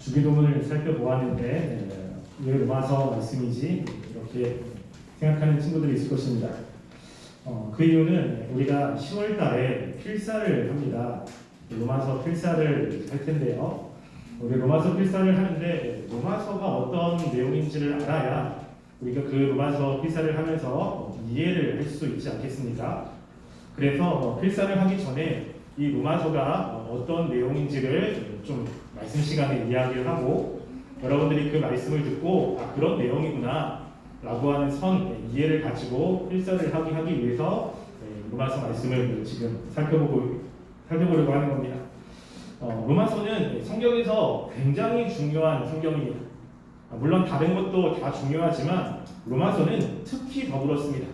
주기도문을 살펴보았는데 왜 로마서 말씀이지? 이렇게 생각하는 친구들이 있을 것입니다. 그 이유는 우리가 10월 달에 필사를 합니다. 로마서 필사를 할 텐데요. 우리 로마서 필사를 하는데 로마서가 어떤 내용인지를 알아야 우리가 그 로마서 필사를 하면서 이해를 할 수 있지 않겠습니까? 그래서 필사를 하기 전에 이 로마서가 어떤 내용인지를 좀 말씀 시간에 이야기를 하고 여러분들이 그 말씀을 듣고 그런 내용이구나 라고 하는 이해를 가지고 필사를 하기 위해서 로마서 말씀을 지금 살펴보려고 하는 겁니다. 로마서는 성경에서 굉장히 중요한 성경입니다. 물론 다른 것도 다 중요하지만 로마서는 특히 더 그렇습니다.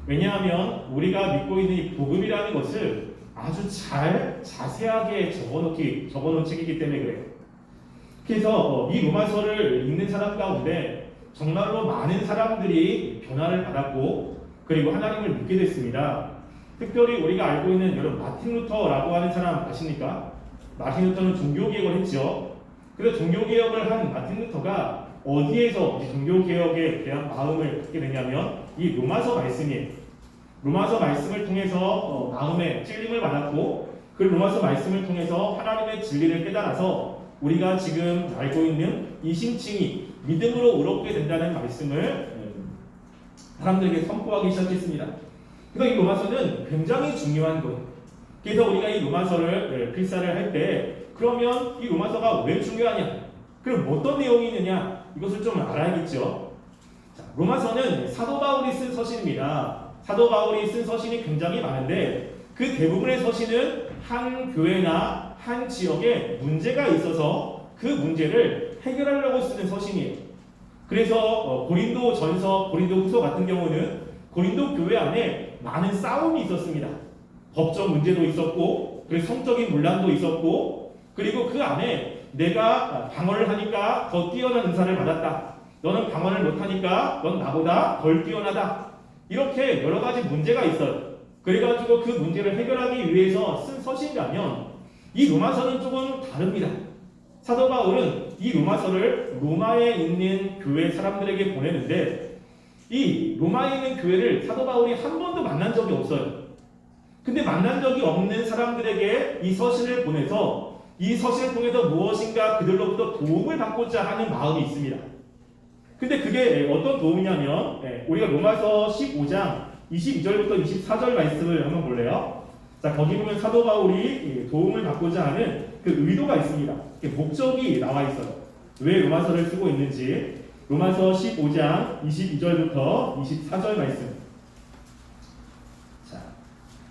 왜냐하면 우리가 믿고 있는 이 복음이라는 것을 아주 자세하게 적어놓은 책이기 때문에 그래요. 그래서 이 로마서를 읽는 사람 가운데 정말로 많은 사람들이 변화를 받았고 그리고 하나님을 믿게 됐습니다. 특별히 우리가 알고 있는 여러분 마틴 루터라고 하는 사람 아십니까? 마틴 루터는 종교개혁을 했죠. 그래서 종교개혁을 한 마틴 루터가 어디에서 종교개혁에 대한 마음을 갖게 되냐면 이 로마서 말씀이에요. 로마서 말씀을 통해서 마음에 찔림을 받았고 그 로마서 말씀을 통해서 하나님의 진리를 깨달아서 우리가 지금 알고 있는 이 심층이 믿음으로 의롭게 된다는 말씀을 사람들에게 선포하기 시작했습니다. 그래서 이 로마서는 굉장히 중요한 거예요. 그래서 우리가 이 로마서를 필사를 할 때 그러면 이 로마서가 왜 중요하냐? 그럼 어떤 내용이 있느냐? 이것을 좀 알아야겠죠. 자, 로마서는 사도 바울이 쓴 서신입니다. 사도 바울이 쓴 서신이 굉장히 많은데 그 대부분의 서신은 한 교회나 한 지역에 문제가 있어서 그 문제를 해결하려고 쓰는 서신이에요. 그래서 고린도 전서, 고린도 후서 같은 경우는 고린도 교회 안에 많은 싸움이 있었습니다. 법적 문제도 있었고 그리고 성적인 문란도 있었고 그리고 그 안에 내가 방언을 하니까 더 뛰어난 은사를 받았다. 너는 방언을 못하니까 넌 나보다 덜 뛰어나다. 이렇게 여러 가지 문제가 있어요. 그래가지고 그 문제를 해결하기 위해서 쓴 서신이라면 이 로마서는 조금 다릅니다. 사도 바울은 이 로마서를 로마에 있는 교회 사람들에게 보내는데 이 로마에 있는 교회를 사도 바울이 한 번도 만난 적이 없어요. 근데 만난 적이 없는 사람들에게 이 서신을 보내서 이 서신을 통해서 무엇인가 그들로부터 도움을 받고자 하는 마음이 있습니다. 근데 그게 어떤 도움이냐면 우리가 로마서 15장 22절부터 24절 말씀을 한번 볼래요? 자, 거기 보면 사도 바울이 도움을 받고자 하는 그 의도가 있습니다. 목적이 나와 있어요. 왜 로마서를 쓰고 있는지 로마서 15장 22절부터 24절 말씀. 자,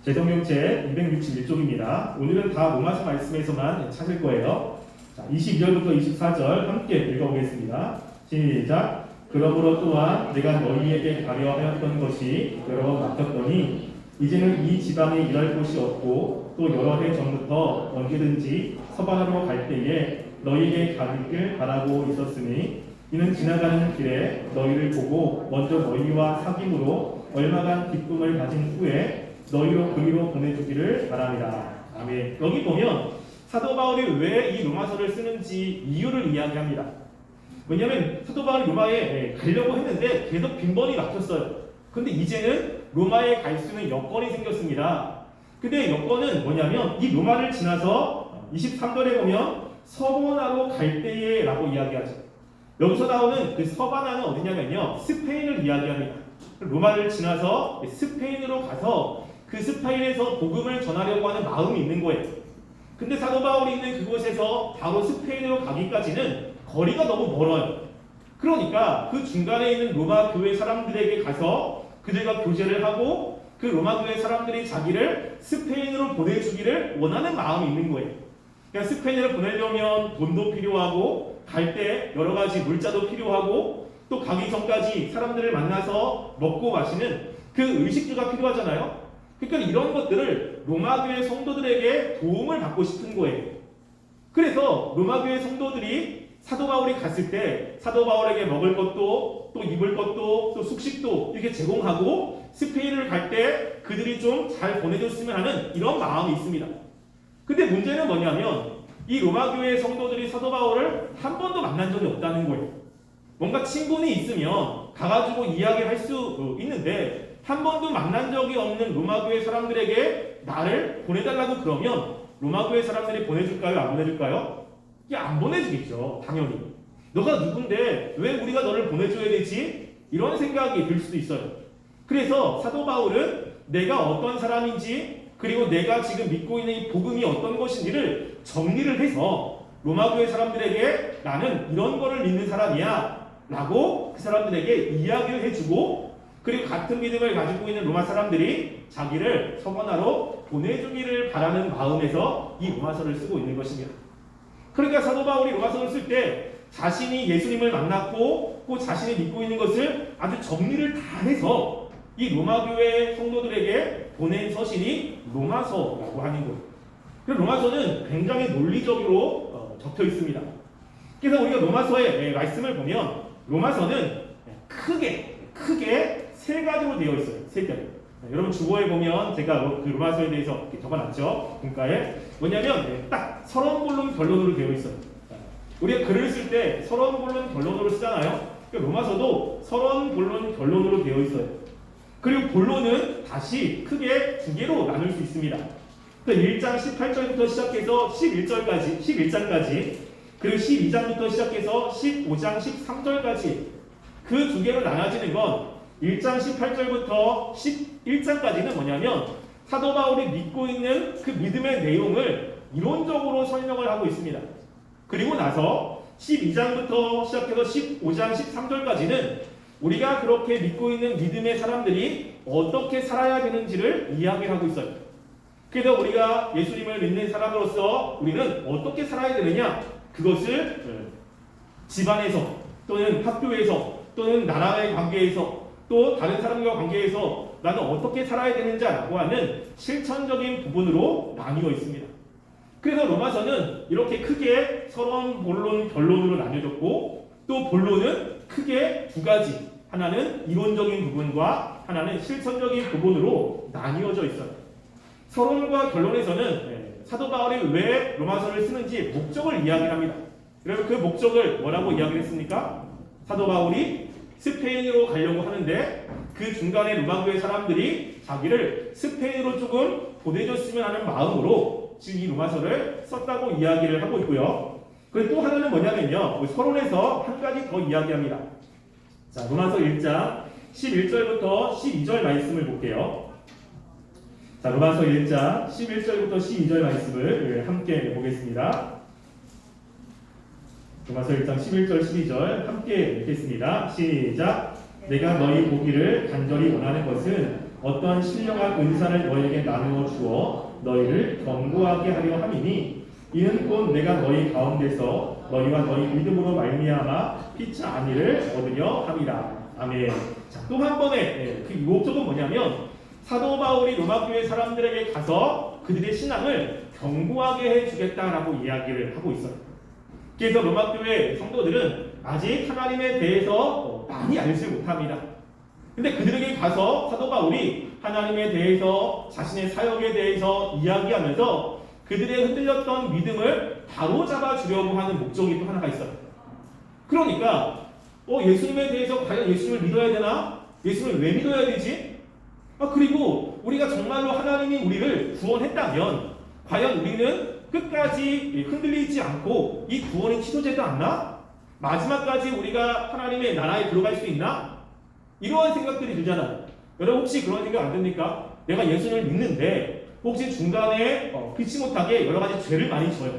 제 성경책 261쪽입니다. 오늘은 다 로마서 말씀에서만 찾을 거예요. 자, 22절부터 24절 함께 읽어보겠습니다. 시작. 그러므로 또한 내가 너희에게 가려 하였던 것이 여러 번 막혔더니 이제는 이 지방에 일할 곳이 없고 또 여러 해 전부터 언제든지 서반하러 갈 때에 너희에게 가기를 바라고 있었으니 이는 지나가는 길에 너희를 보고 먼저 너희와 사귐으로 얼마간 기쁨을 가진 후에 너희로 그리로 보내주기를 바랍니다. 아멘. 여기 보면 사도 바울이 왜 이 로마서를 쓰는지 이유를 이야기합니다. 왜냐하면 사도 바울이 로마에 가려고 했는데 계속 빈번히 막혔어요. 근데 이제는 로마에 갈 수 있는 여건이 생겼습니다. 근데 여건은 뭐냐면 이 로마를 지나서 23절에 보면 서바나로 갈 때에 라고 이야기하죠. 여기서 나오는 그 서바나는 어디냐면요 스페인을 이야기합니다. 로마를 지나서 스페인으로 가서 그 스페인에서 복음을 전하려고 하는 마음이 있는 거예요. 근데 사도 바울이 있는 그곳에서 바로 스페인으로 가기까지는 거리가 너무 멀어요. 그러니까 그 중간에 있는 로마 교회 사람들에게 가서 그들과 교제를 하고 그 로마 교회 사람들이 자기를 스페인으로 보내주기를 원하는 마음이 있는 거예요. 그러니까 스페인으로 보내려면 돈도 필요하고 갈 때 여러 가지 물자도 필요하고 또 가기 전까지 사람들을 만나서 먹고 마시는 그 의식주가 필요하잖아요. 그러니까 이런 것들을 로마 교회 성도들에게 도움을 받고 싶은 거예요. 그래서 로마 교회 성도들이 사도 바울이 갔을 때 사도 바울에게 먹을 것도 또 입을 것도 또 숙식도 이렇게 제공하고 스페인을 갈 때 그들이 좀 잘 보내줬으면 하는 이런 마음이 있습니다. 근데 문제는 뭐냐면 이 로마 교회 성도들이 사도 바울을 걸 한 번도 만난 적이 없다는 거예요. 뭔가 친분이 있으면 가가지고 이야기할 수 있는데 한 번도 만난 적이 없는 로마교회 사람들에게 나를 보내달라고 그러면 로마교회 사람들이 보내줄까요? 안 보내줄까요? 이게 안 보내주겠죠. 당연히. 너가 누군데 왜 우리가 너를 보내줘야 되지? 이런 생각이 들 수도 있어요. 그래서 사도 바울은 내가 어떤 사람인지 그리고 내가 지금 믿고 있는 이 복음이 어떤 것인지를 정리를 해서 로마교회 사람들에게 나는 이런 거를 믿는 사람이야 라고 그 사람들에게 이야기를 해주고 그리고 같은 믿음을 가지고 있는 로마 사람들이 자기를 서번하러 보내주기를 바라는 마음에서 이 로마서를 쓰고 있는 것입니다. 그러니까 사도 바울이 로마서를 쓸 때 자신이 예수님을 만났고 또 자신이 믿고 있는 것을 아주 정리를 다 해서 이 로마교회 성도들에게 보낸 서신이 로마서라고 하는 거예요. 그래서 로마서는 굉장히 논리적으로 적혀 있습니다. 그래서 우리가 로마서의 말씀을 보면 로마서는 크게 세 가지로 되어 있어요. 세 가지. 여러분 주보에 보면 제가 그 로마서에 대해서 이렇게 적어놨죠. 문가에 뭐냐면 딱 서론 본론 결론으로 되어 있어요. 우리가 글을 쓸 때 서론 본론 결론으로 쓰잖아요. 로마서도 서론 본론 결론으로 되어 있어요. 그리고 본론은 다시 크게 두 개로 나눌 수 있습니다. 1장 18절부터 시작해서 11장까지 그리고 12장부터 시작해서 15장 13절까지 그 두 개로 나눠지는 건 1장 18절부터 11장까지는 뭐냐면 사도 바울이 믿고 있는 그 믿음의 내용을 이론적으로 설명을 하고 있습니다. 그리고 나서 12장부터 시작해서 15장 13절까지는 우리가 그렇게 믿고 있는 믿음의 사람들이 어떻게 살아야 되는지를 이야기하고 있어요. 그래서 우리가 예수님을 믿는 사람으로서 우리는 어떻게 살아야 되느냐 그것을 집안에서 또는 학교에서 또는 나라의 관계에서 또 다른 사람과 관계에서 나는 어떻게 살아야 되는지라고 하는 실천적인 부분으로 나뉘어 있습니다. 그래서 로마서는 이렇게 크게 서론, 본론, 결론으로 나뉘어졌고 또 본론은 크게 두 가지 하나는 이론적인 부분과 하나는 실천적인 부분으로 나뉘어져 있어요. 서론과 결론에서는 사도 바울이 왜 로마서를 쓰는지 목적을 이야기합니다. 여러분 그 목적을 뭐라고 이야기를 했습니까? 사도 바울이 스페인으로 가려고 하는데 그 중간에 로마교회 사람들이 자기를 스페인으로 조금 보내줬으면 하는 마음으로 지금 이 로마서를 썼다고 이야기를 하고 있고요. 그리고 또 하나는 뭐냐면요. 서론에서 한 가지 더 이야기합니다. 자, 로마서 1장 11절부터 12절 말씀을 볼게요. 자, 로마서 1장 11절부터 12절 말씀을 함께 보겠습니다. 로마서 1장 11절 12절 함께 읽겠습니다. 시작. 내가 너희 보기를 간절히 원하는 것은 어떤 신령한 은사를 너희에게 나누어 주어 너희를 견고하게 하려 함이니 이는 곧 내가 너희 가운데서 너희와 너희 믿음으로 말미암아 피차 안위를 얻으려 함이라. 아멘. 자, 또 한 번에 그 목적은 뭐냐면 사도 바울이 로마교회 사람들에게 가서 그들의 신앙을 견고하게 해주겠다라고 이야기를 하고 있어요. 그래서 로마교회 성도들은 아직 하나님에 대해서 많이 알지 못합니다. 근데 그들에게 가서 사도 바울이 하나님에 대해서 자신의 사역에 대해서 이야기하면서 그들의 흔들렸던 믿음을 바로잡아 주려고 하는 목적이 또 하나가 있어요. 그러니까 예수님에 대해서 과연 예수님을 믿어야 되나? 예수님을 왜 믿어야 되지? 그리고 우리가 정말로 하나님이 우리를 구원했다면 과연 우리는 끝까지 흔들리지 않고 이 구원이 취소되지 않나? 마지막까지 우리가 하나님의 나라에 들어갈 수 있나? 이러한 생각들이 들잖아요. 여러분 혹시 그런 생각 안 듭니까? 내가 예수님을 믿는데 혹시 중간에 피치 못하게 여러 가지 죄를 많이 져요.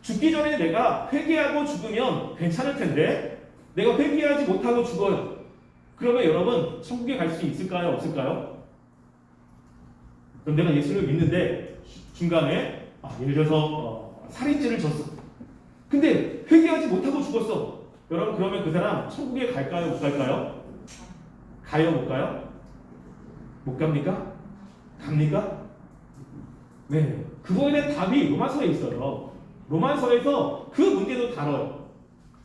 죽기 전에 내가 회개하고 죽으면 괜찮을 텐데 내가 회개하지 못하고 죽어요. 그러면 여러분 천국에 갈 수 있을까요? 없을까요? 그럼 내가 예수님을 믿는데 중간에 예를 들어서 살인죄를 졌어. 근데 회개하지 못하고 죽었어. 여러분 그러면 그 사람 천국에 갈까요? 못 갈까요? 가요? 못 가요? 못 갑니까? 갑니까? 네. 그거에 대한 답이 로마서에 있어요. 로마서에서 그 문제도 다뤄요.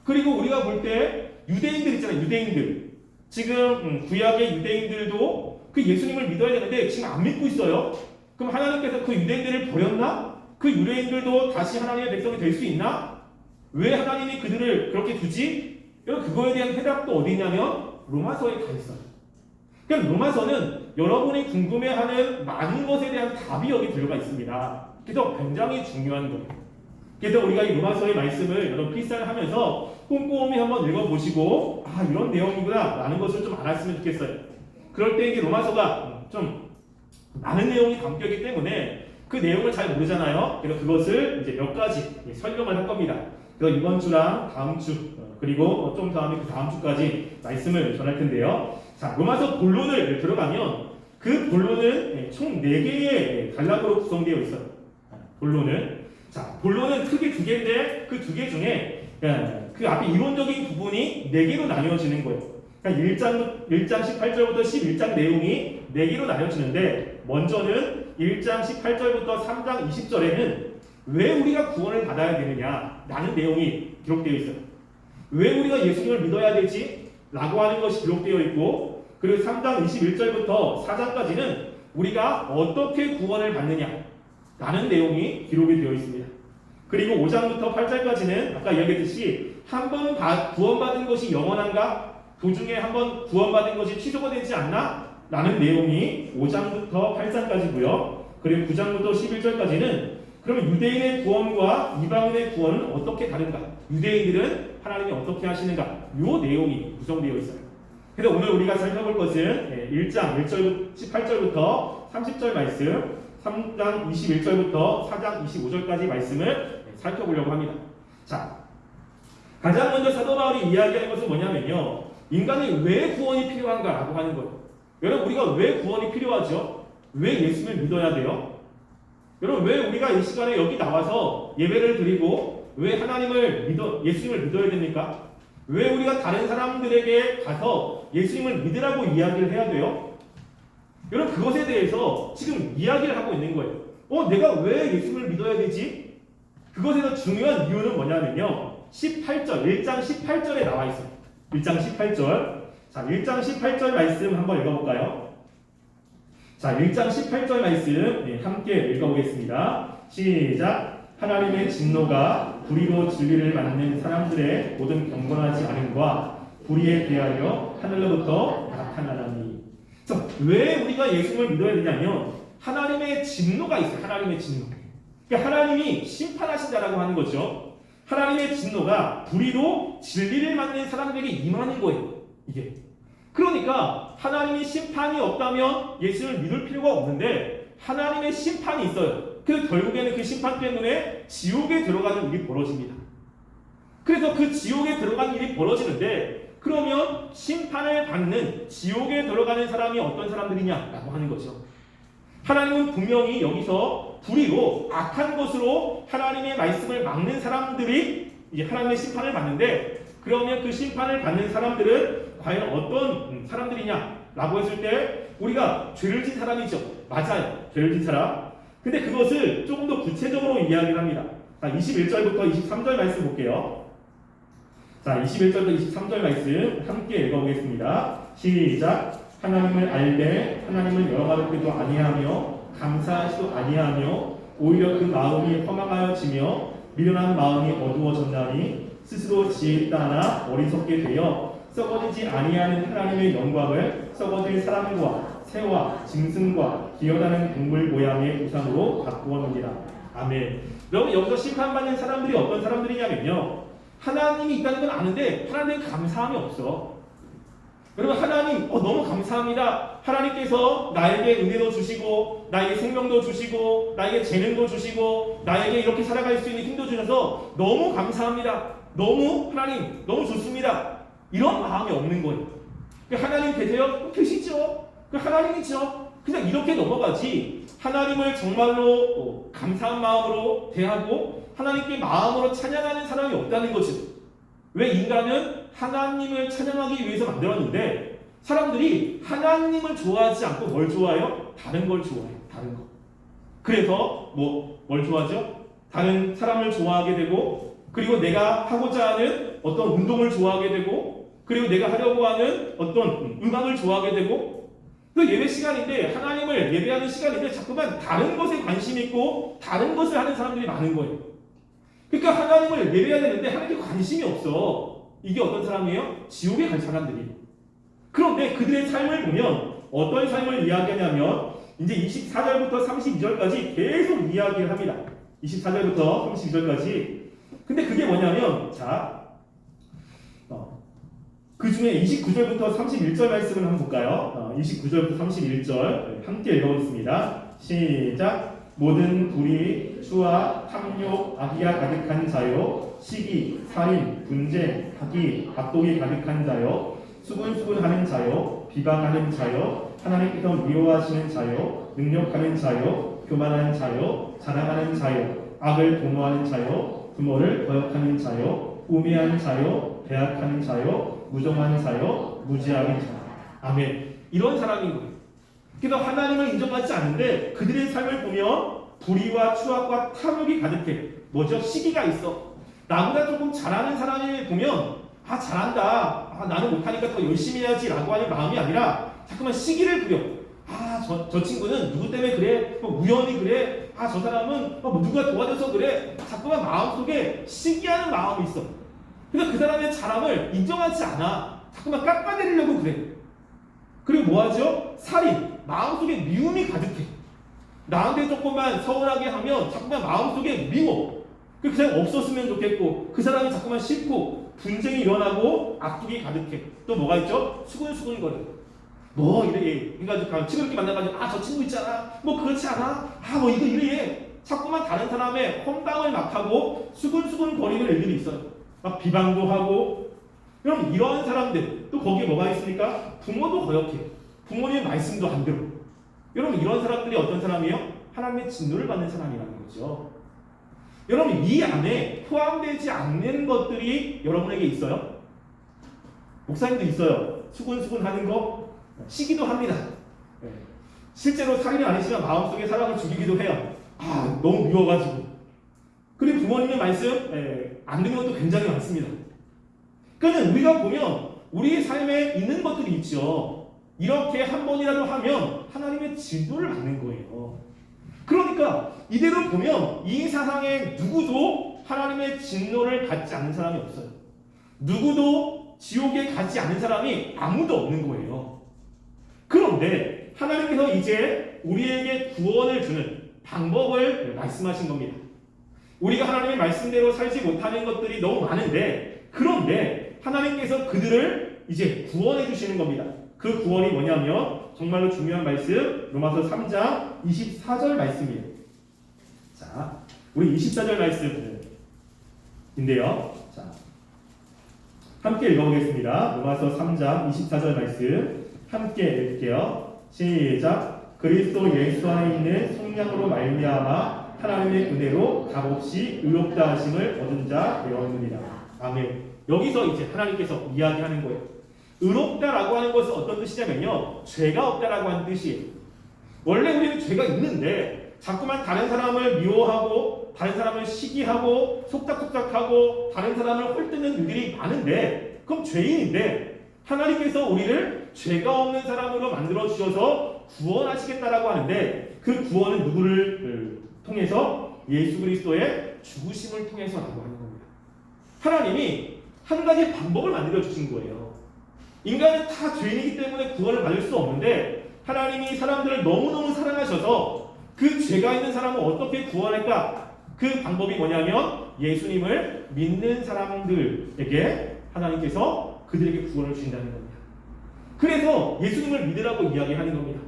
그리고 우리가 볼 때 유대인들 있잖아요. 유대인들. 지금 구약의 유대인들도 그 예수님을 믿어야 되는데 지금 안 믿고 있어요. 그럼 하나님께서 그 유대인들을 버렸나? 그 유대인들도 다시 하나님의 백성이 될 수 있나? 왜 하나님이 그들을 그렇게 두지? 여러분 그거에 대한 해답도 어디 있냐면 로마서에 다 있어요. 그러니까 로마서는 여러분이 궁금해하는 많은 것에 대한 답이 여기 들어가 있습니다. 그래서 굉장히 중요한 거예요. 그래서 우리가 이 로마서의 말씀을 여러분 필사하면서 꼼꼼히 한번 읽어보시고 아 이런 내용이구나 라는 것을 좀 알았으면 좋겠어요. 그럴 때 이제 로마서가 좀 많은 내용이 담겨있기 때문에 그 내용을 잘 모르잖아요. 그래서 그것을 이제 몇 가지 설명을 할 겁니다. 그래서 이번 주랑 다음 주 그리고 좀 다음에 그 다음 주까지 말씀을 전할 텐데요. 자, 로마서 본론을 들어가면 그 본론은 총 4개의 단락으로 구성되어 있어요. 본론은 자, 본론은 크게 2개인데 그 2개 중에 그 앞에 이론적인 부분이 4개로 나뉘어지는 거예요. 그러니까 1장 18절부터 11장 내용이 4개로 나뉘어지는데 먼저는 1장 18절부터 3장 20절에는 왜 우리가 구원을 받아야 되느냐 라는 내용이 기록되어 있어요. 왜 우리가 예수님을 믿어야 되지? 라고 하는 것이 기록되어 있고 그리고 3장 21절부터 4장까지는 우리가 어떻게 구원을 받느냐 라는 내용이 기록이 되어 있습니다. 그리고 5장부터 8장까지는 아까 이야기했듯이 한 번 구원받은 것이 영원한가? 도중에 한번 구원받은 것이 취소가 되지 않나? 라는 내용이 5장부터 8장까지고요. 그리고 9장부터 11절까지는 그러면 유대인의 구원과 이방인의 구원은 어떻게 다른가? 유대인들은 하나님이 어떻게 하시는가? 이 내용이 구성되어 있어요. 그래서 오늘 우리가 살펴볼 것은 1장 18절부터 30절 말씀, 3장 21절부터 4장 25절까지 말씀을 살펴보려고 합니다. 자, 가장 먼저 사도 바울이 이야기하는 것은 뭐냐면요. 인간이 왜 구원이 필요한가라고 하는 거예요. 여러분 우리가 왜 구원이 필요하죠? 왜 예수를 믿어야 돼요? 여러분 왜 우리가 이 시간에 여기 나와서 예배를 드리고 왜 예수님을 믿어야 됩니까? 왜 우리가 다른 사람들에게 가서 예수님을 믿으라고 이야기를 해야 돼요? 여러분 그것에 대해서 지금 이야기를 하고 있는 거예요. 내가 왜 예수님을 믿어야 되지? 그것에서 중요한 이유는 뭐냐면요. 18절, 1장 18절에 나와 있어요. 1장 18절. 자, 1장 18절 말씀 한번 읽어볼까요? 자, 1장 18절 말씀 함께 읽어보겠습니다. 시작. 하나님의 진노가 불의로 진리를 받는 사람들의 모든 경건하지 않음과 불의에 대하여 하늘로부터 나타나나니. 자, 왜 우리가 예수님을 믿어야 되냐면 하나님의 진노가 있어요. 하나님의 진노. 그러니까 하나님이 심판하신다라고 하는 거죠. 하나님의 진노가 불의로 진리를 받는 사람들에게 임하는 거예요. 이게. 그러니까 하나님이 심판이 없다면 예수를 믿을 필요가 없는데 하나님의 심판이 있어요. 그래서 결국에는 그 심판 때문에 지옥에 들어가는 일이 벌어집니다. 그래서 그 지옥에 들어가는 일이 벌어지는데 그러면 심판을 받는 지옥에 들어가는 사람이 어떤 사람들이냐라고 하는 거죠. 하나님은 분명히 여기서 불의로 악한 것으로 하나님의 말씀을 막는 사람들이 이제 하나님의 심판을 받는데 그러면 그 심판을 받는 사람들은 과연 어떤 사람들이냐라고 했을 때 우리가 죄를 진 사람이죠. 맞아요. 죄를 진 사람. 근데 그것을 조금 더 구체적으로 이야기를 합니다. 자, 21절부터 23절 말씀 볼게요. 자, 21절부터 23절 말씀 함께 읽어보겠습니다. 시작. 하나님을 알되 하나님을 영화롭게도 아니하며 감사하지도 아니하며 오히려 그 마음이 허망하여지며 미련한 마음이 어두워졌나니 스스로 지혜있다 하나 어리석게 되어 썩어지지 아니하는 하나님의 영광을 썩어질 사람과 새와 짐승과 기어다니는 동물 모양의 우상으로 바꾸었느니라. 아멘. 여러분 여기서 심판받는 사람들이 어떤 사람들이냐면요. 하나님이 있다는 건 아는데 하나님은 감사함이 없어. 여러분 하나님 너무 감사합니다. 하나님께서 나에게 은혜도 주시고 나에게 생명도 주시고 나에게 재능도 주시고 나에게 이렇게 살아갈 수 있는 힘도 주셔서 너무 감사합니다. 너무 하나님 너무 좋습니다. 이런 마음이 없는 거예요. 하나님 계세요? 계시죠. 하나님이죠. 그냥 이렇게 넘어가지 하나님을 정말로 감사한 마음으로 대하고 하나님께 마음으로 찬양하는 사람이 없다는 거죠. 왜 인간은 하나님을 찬양하기 위해서 만들었는데 사람들이 하나님을 좋아하지 않고 뭘 좋아해요? 다른 걸 좋아해요. 다른 거. 그래서 뭘 좋아하죠? 다른 사람을 좋아하게 되고 그리고 내가 하고자 하는 어떤 운동을 좋아하게 되고 그리고 내가 하려고 하는 어떤 음악을 좋아하게 되고 그 예배 시간인데 하나님을 예배하는 시간인데 자꾸만 다른 것에 관심 있고 다른 것을 하는 사람들이 많은 거예요. 그러니까 하나님을 예배해야 되는데 하나님께 관심이 없어. 이게 어떤 사람이에요? 지옥에 갈 사람들이. 그런데 그들의 삶을 보면 어떤 삶을 이야기하냐면 이제 24절부터 32절까지 계속 이야기를 합니다. 24절부터 32절까지. 근데 그게 뭐냐면 그 중에 29절부터 31절 말씀을 한번 볼까요? 29절부터 31절 함께 읽어보겠습니다. 시작. 모든 불의, 추와, 탐욕, 악의가 가득한 자요, 시기, 살인, 분쟁, 학의, 악독이 가득한 자요, 수군수군하는 자요, 비방하는 자요, 하나님께서 미워하시는 자요, 능력하는 자요, 교만한 자요, 자랑하는 자요, 악을 도모하는 자요, 부모를 거역하는 자요, 우매한 자요, 배악하는 자요, 무정한 자요, 무지하는 자요. 아멘. 이런 사람인 거예요. 그래서 하나님을 인정하지 않는데 그들의 삶을 보면 불의와 추악과 탐욕이 가득해. 뭐죠? 시기가 있어. 나보다 조금 잘하는 사람을 보면 잘한다. 나는 못하니까 더 열심히 해야지라고 하는 마음이 아니라 자꾸만 시기를 부려. 저 친구는 누구 때문에 그래? 우연히 그래? 저 사람은 누가 도와줘서 그래? 자꾸만 마음속에 시기하는 마음이 있어. 그러니까 그 사람의 잘함을 인정하지 않아. 자꾸만 깎아내리려고 그래. 그리고 뭐하죠? 살인. 마음속에 미움이 가득해. 나한테 조금만 서운하게 하면 자꾸만 마음속에 미워. 그 사람이 없었으면 좋겠고 그 사람이 자꾸만 싫고 분쟁이 일어나고 악독이 가득해. 또 뭐가 있죠? 수근수근거려. 이래. 그러니까 친구들끼리 만나가지고 저 친구 있잖아. 그렇지 않아? 이거 이래. 자꾸만 다른 사람의 험담을 막 하고 수근수근거리는 애들이 있어요. 막 비방도 하고. 여러분 이런 사람들 또 거기에 뭐가 있습니까? 부모도 거역해. 부모님의 말씀도 안 들어. 여러분 이런 사람들이 어떤 사람이에요? 하나님의 진노를 받는 사람이라는 거죠. 여러분 이 안에 포함되지 않는 것들이 여러분에게 있어요? 목사님도 있어요. 수근수근하는 거, 시기도 합니다. 실제로 살인은 아니지만 마음속에 사람을 죽이기도 해요. 너무 미워가지고. 그리고 부모님의 말씀 안 듣는 것도 굉장히 많습니다. 그러니까 우리가 보면 우리 삶에 있는 것들이 있죠. 이렇게 한 번이라도 하면 하나님의 진노를 받는 거예요. 그러니까 이대로 보면 이 세상에 누구도 하나님의 진노를 받지 않는 사람이 없어요. 누구도 지옥에 가지 않는 사람이 아무도 없는 거예요. 그런데 하나님께서 이제 우리에게 구원을 주는 방법을 말씀하신 겁니다. 우리가 하나님의 말씀대로 살지 못하는 것들이 너무 많은데 그런데 하나님께서 그들을 이제 구원해 주시는 겁니다. 그 구원이 뭐냐면 정말로 중요한 말씀 로마서 3장 24절 말씀이에요. 우리 24절 말씀인데요. 함께 읽어보겠습니다. 로마서 3장 24절 말씀 함께 읽을게요. 시작. 그리스도 예수 안에 있는 속량으로 말미암아 하나님의 은혜로 값없이 의롭다 하심을 얻은 자 되었느니라. 아멘. 여기서 이제 하나님께서 이야기하는 거예요. 의롭다라고 하는 것은 어떤 뜻이냐면요, 죄가 없다라고 하는 뜻이에요. 원래 우리는 죄가 있는데 자꾸만 다른 사람을 미워하고 다른 사람을 시기하고 속닥속닥하고 다른 사람을 헐뜯는 일들이 많은데 그럼 죄인인데 하나님께서 우리를 죄가 없는 사람으로 만들어 주셔서 구원하시겠다라고 하는데 그 구원은 누구를 통해서? 예수 그리스도의 죽으심을 통해서라고 하는 겁니다. 하나님이 한 가지 방법을 만들어 주신 거예요. 인간은 다 죄인이기 때문에 구원을 받을 수 없는데 하나님이 사람들을 너무너무 사랑하셔서 그 죄가 있는 사람을 어떻게 구원할까? 그 방법이 뭐냐면 예수님을 믿는 사람들에게 하나님께서 그들에게 구원을 주신다는 겁니다. 그래서 예수님을 믿으라고 이야기하는 겁니다.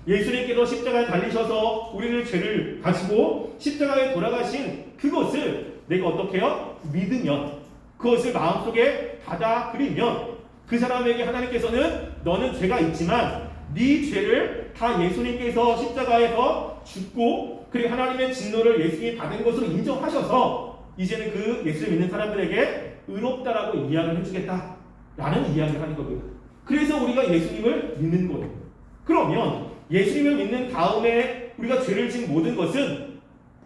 예수님께서 십자가에 달리셔서 우리를 죄를 가지고 십자가에 돌아가신 그것을 내가 어떻게 해요? 믿으면, 그것을 마음속에 받아들이면 그 사람에게 하나님께서는 너는 죄가 있지만 네 죄를 다 예수님께서 십자가에서 죽고 그리고 하나님의 진노를 예수님이 받은 것으로 인정하셔서 이제는 그 예수를 믿는 사람들에게 의롭다라고 이야기를 해주겠다라는 이야기를 하는 겁니다. 그래서 우리가 예수님을 믿는 거예요. 그러면 예수님을 믿는 다음에 우리가 죄를 지은 모든 것은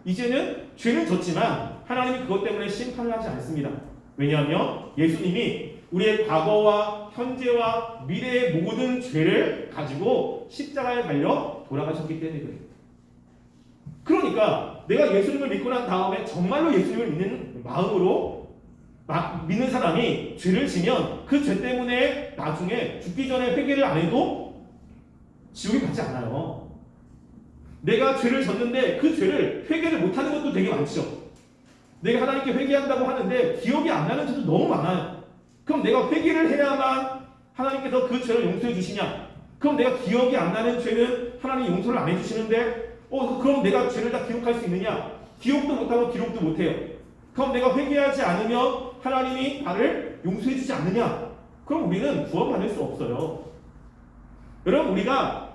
이제는 죄는 졌지만 하나님이 그것 때문에 심판을 하지 않습니다. 왜냐하면 예수님이 우리의 과거와 현재와 미래의 모든 죄를 가지고 십자가에 달려 돌아가셨기 때문에 그래요. 그러니까 내가 예수님을 믿고 난 다음에 정말로 예수님을 믿는 마음으로 믿는 사람이 죄를 지면 그 죄 때문에 나중에 죽기 전에 회개를 안 해도 지옥에 가지 않아요. 내가 죄를 졌는데 그 죄를 회개를 못하는 것도 되게 많죠. 내가 하나님께 회개한다고 하는데 기억이 안 나는 죄도 너무 많아요. 그럼 내가 회개를 해야만 하나님께서 그 죄를 용서해 주시냐? 그럼 내가 기억이 안 나는 죄는 하나님 용서를 안 해주시는데 그럼 내가 죄를 다 기억할 수 있느냐? 기억도 못하고 기록도 못해요. 그럼 내가 회개하지 않으면 하나님이 나를 용서해 주지 않느냐? 그럼 우리는 구원받을 수 없어요. 여러분, 우리가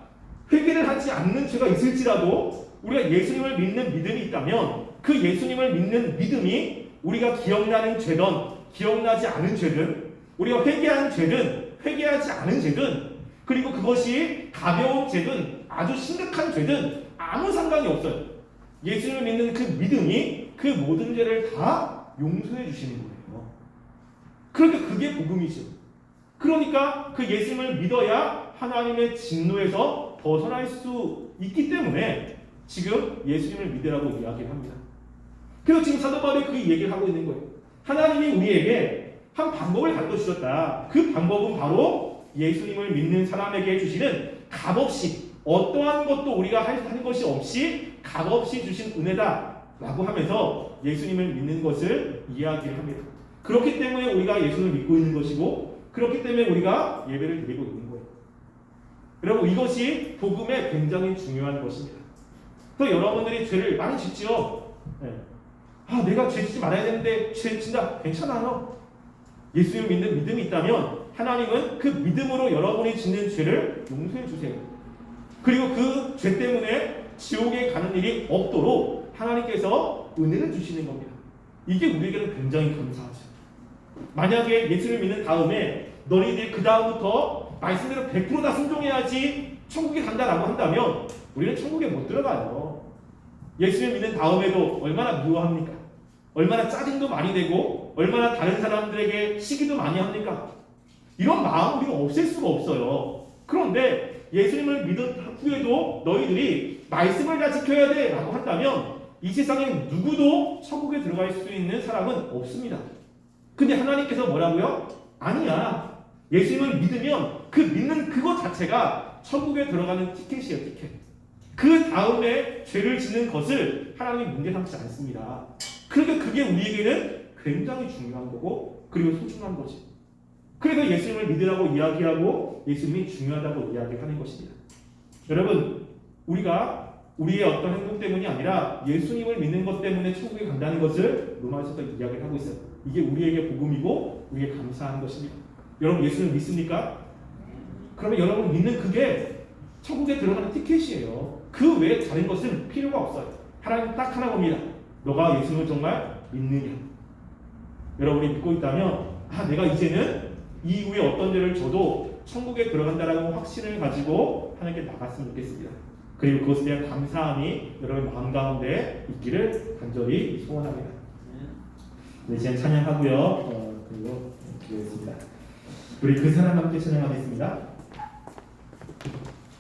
회개를 하지 않는 죄가 있을지라도 우리가 예수님을 믿는 믿음이 있다면 그 예수님을 믿는 믿음이 우리가 기억나는 죄든 기억나지 않은 죄든 우리가 회개한 죄든 회개하지 않은 죄든 그리고 그것이 가벼운 죄든 아주 심각한 죄든 아무 상관이 없어요. 예수님을 믿는 그 믿음이 그 모든 죄를 다 용서해 주시는 거예요. 그러니까 그게 복음이죠. 그러니까 그 예수님을 믿어야 하나님의 진노에서 벗어날 수 있기 때문에 지금 예수님을 믿으라고 이야기를 합니다. 그래서 지금 사도 바울이 그 얘기를 하고 있는 거예요. 하나님이 우리에게 한 방법을 가르쳐 주셨다. 그 방법은 바로 예수님을 믿는 사람에게 주시는 값없이 어떠한 것도 우리가 하는 것이 없이 값없이 주신 은혜다 라고 하면서 예수님을 믿는 것을 이야기를 합니다. 그렇기 때문에 우리가 예수를 믿고 있는 것이고 그렇기 때문에 우리가 예배를 드리고 있는 거예요. 여러분, 이것이 복음에 굉장히 중요한 것입니다. 또 여러분들이 죄를 많이 짓죠. 네. 내가 죄 짓지 말아야 되는데 죄 진다. 괜찮아요. 예수를 믿는 믿음이 있다면 하나님은 그 믿음으로 여러분이 짓는 죄를 용서해 주세요. 그리고 그 죄 때문에 지옥에 가는 일이 없도록 하나님께서 은혜를 주시는 겁니다. 이게 우리에게는 굉장히 감사하죠. 만약에 예수를 믿는 다음에 너희들이 그 다음부터 말씀대로 100% 순종해야지 천국에 간다라고 한다면 우리는 천국에 못 들어가요. 예수를 믿는 다음에도 얼마나 미워합니까? 얼마나 짜증도 많이 내고 얼마나 다른 사람들에게 시기도 많이 합니까? 이런 마음 우리가 없앨 수가 없어요. 그런데 예수님을 믿은 후에도 너희들이 말씀을 다 지켜야 돼 라고 한다면 이 세상에 누구도 천국에 들어갈 수 있는 사람은 없습니다. 근데 하나님께서 뭐라고요? 아니야. 예수님을 믿으면 그 믿는 그것 자체가 천국에 들어가는 티켓이에요. 티켓. 그 다음에 죄를 짓는 것을 하나님이 문제 삼지 않습니다. 그러니까 그게 우리에게는 굉장히 중요한 거고 그리고 소중한 거지. 그래서 예수님을 믿으라고 이야기하고 예수님이 중요하다고 이야기하는 것입니다. 여러분, 우리가 우리의 어떤 행동 때문이 아니라 예수님을 믿는 것 때문에 천국에 간다는 것을 로마서에서 이야기를 하고 있어요. 이게 우리에게 복음이고 우리에게 감사한 것입니다. 여러분, 예수님을 믿습니까? 그러면 여러분 믿는 그게 천국에 들어가는 티켓이에요. 그 외에 다른 것은 필요가 없어요. 하나님 딱 하나 봅니다. 너가 예수님을 정말 믿느냐? 여러분이 믿고 있다면 내가 이제는 이후에 어떤 죄를 져도 천국에 들어간다라는 확신을 가지고 하나님께 나갔으면 좋겠습니다. 그리고 그것에 대한 감사함이 여러분 마음 가운데 있기를 간절히 소원합니다. 네, 이제 찬양하고요. 그리고 기도했습니다. 우리 그 사람 함께 찬양하겠습니다.